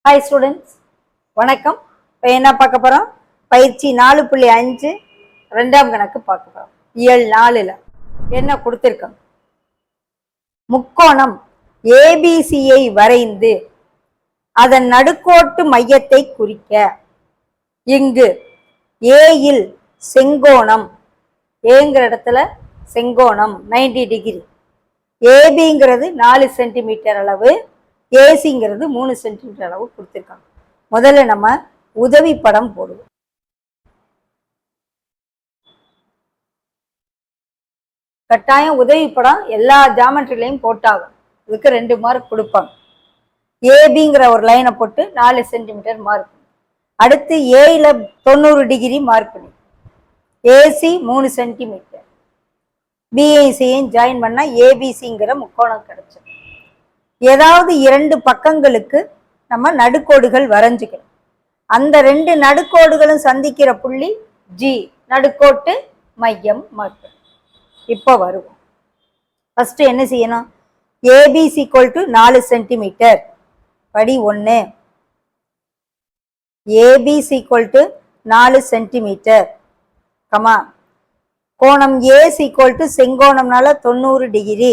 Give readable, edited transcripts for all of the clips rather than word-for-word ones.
Hi students, வணக்கம். இப்போ என்ன பார்க்க போகிறோம்? பயிற்சி 4.5 2ஆம் கணக்கு பார்க்க போகிறோம். இயல் 4ல் என்ன கொடுத்துருக்கோம்? முக்கோணம் ஏபிசியை வரைந்து அதன் நடுக்கோட்டு மையத்தை குறிக்க. இங்கு ஏயில் செங்கோணம், ஏங்கிற இடத்துல செங்கோணம் 90 டிகிரி, ஏபிங்கிறது 4 சென்டிமீட்டர் அளவு, ஏசிங்கிறது 3 சென்டிமீட்டர் அளவு கொடுத்துருக்காங்க. முதல்ல நம்ம உதவி படம் போடுவோம். கட்டாயம் உதவி படம் எல்லா ஜாமெட்ரிலையும் போட்டாகும். இதுக்கு 2 மார்க் கொடுப்பாங்க. ஏபிங்கிற ஒரு லைனை போட்டு 4 சென்டிமீட்டர் மார்க். அடுத்து ஏல 90 டிகிரி மார்க் பண்ணி, ஏசி 3 சென்டிமீட்டர், பிஐசியும் ஜாயின் பண்ணா ஏபிசிங்கிற முக்கோணம் கிடைச்சது. ஏதாவது 2 பக்கங்களுக்கு நம்ம நடுக்கோடுகள் வரைஞ்சுக்கணும். அந்த 2 நடுக்கோடுகளும் சந்திக்கிற புள்ளி ஜி, நடுக்கோட்டு மையம் மார்க். இப்போ வருவோம். ஃபர்ஸ்ட் என்ன செய்யணும்? ஏபிசி ஈக்குவல் டு 4 சென்டிமீட்டர், படி 1. ABC equal to 4 centimetre, comma கோணம் ஏசி ஈக்குவல் டு செங்கோணம்னால 90 டிகிரி,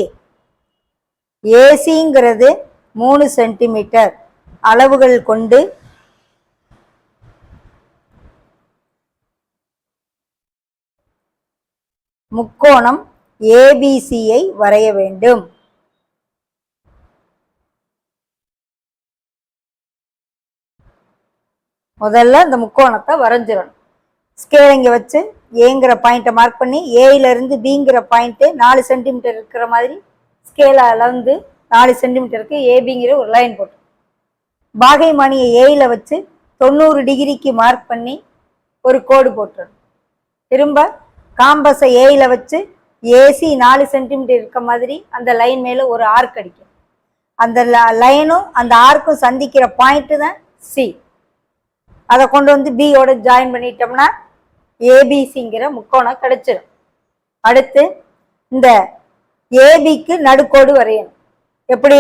ஏசிங்கிறது 3 சென்டிமீட்டர் அளவுகள் கொண்டு முக்கோணம் ஏபிசியை வரைய வேண்டும். முதல்ல இந்த முக்கோணத்தை வரைஞ்சிடணும். ஸ்கேல் இங்கே வச்சு ஏங்கிற பாயிண்ட்டை மார்க் பண்ணி, ஏயிலிருந்து பிங்கிற பாயிண்ட்டு 4 சென்டிமீட்டர் இருக்கிற மாதிரி ஸ்கேலை அளந்து 4 சென்டிமீட்டருக்கு ஏபிங்கிற ஒரு லைன் போட்டு, பாகை மணியை ஏயில வச்சு 90 டிகிரிக்கு மார்க் பண்ணி ஒரு கோடு போட்டுடணும். திரும்ப காம்பஸை ஏயில வச்சு ஏசி 4 சென்டிமீட்டர் இருக்க மாதிரி அந்த லைன் மேலே ஒரு ஆர்க் அடிக்கும். அந்த லைனும் அந்த ஆர்க்கும் சந்திக்கிற பாயிண்ட்டு தான் சி. அதை கொண்டு வந்து பியோட ஜாயின் பண்ணிட்டோம்னா ஏபிசிங்கிற முக்கோணம் கிடைச்சிடும். அடுத்து இந்த ஏபிக்கு நடுக்கோடு வரையணும். எப்படி?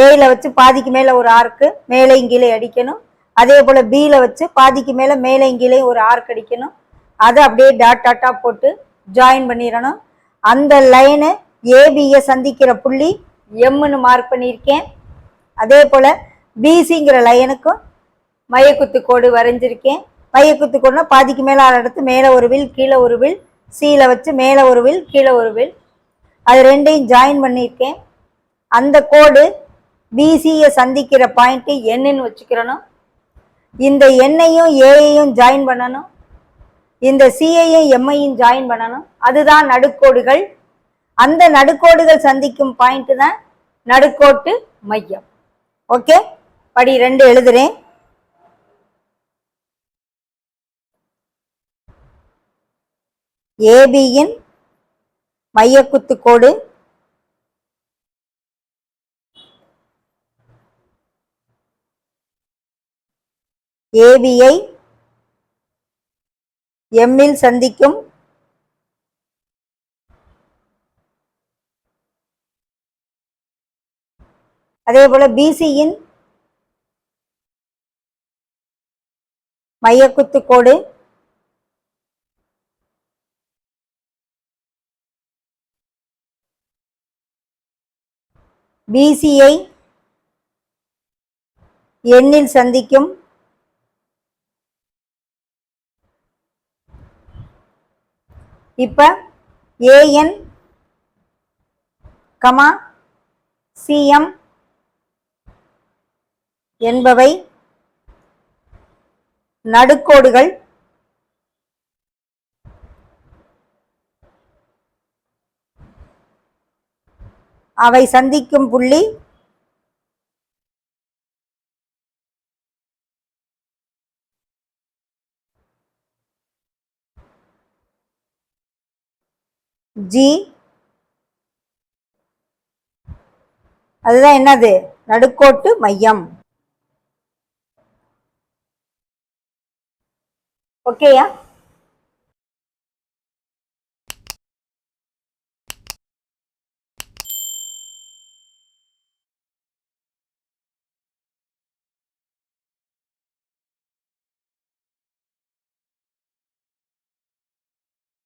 ஏல வச்சு பாதிக்கு மேலே ஒரு ஆர்க்கு மேலே கீழே அடிக்கணும். அதே போல் பியில் வச்சு பாதிக்கு மேலே மேலே கீழே ஒரு ஆர்க் அடிக்கணும். அதை அப்படியே டாட் டாட்டா போட்டு ஜாயின் பண்ணிடணும். அந்த லைனு ஏபியை சந்திக்கிற புள்ளி எம்னு மார்க் பண்ணியிருக்கேன். அதே போல் பிசிங்கிற லைனுக்கும் மையக்குத்து கோடு வரைஞ்சிருக்கேன். மையக்குத்து கோடுனா பாதிக்கு மேலே எடுத்து மேலே ஒரு வில் கீழே ஒரு வில், சியில் வச்சு மேலே ஒரு வில் கீழே ஒரு வில், அது ரெண்டையும் ஜாயின் பண்ணியிருக்கேன். அந்த கோடு பிசியை சந்திக்கிற பாயிண்ட்டு என்னன்னு வச்சுக்கிறணும். இந்த எண்ணையும் ஏயையும் ஜாயின் பண்ணணும். இந்த சிஐயும் எம்ஐயும் ஜாயின் பண்ணணும். அதுதான் நடுக்கோடுகள். அந்த நடுக்கோடுகள் சந்திக்கும் பாயிண்ட் தான் நடுக்கோட்டு மையம். ஓகே, படி 2 எழுதுறேன். ஏபியின் மையக்குத்து கோடு ஏபியை எம்மில் சந்திக்கும் அதே போல பிசியின் மையக்குத்து கோடு பிசியை எண்ணில் சந்திக்கும் இப்ப ஏஎன் கமா சிஎம் என்பவை நடுக்கோடுகள். அவை சந்திக்கும் புள்ளி ஜி. அதுதான் என்னது? நடுக்கோட்டு மையம். ஓகேயா?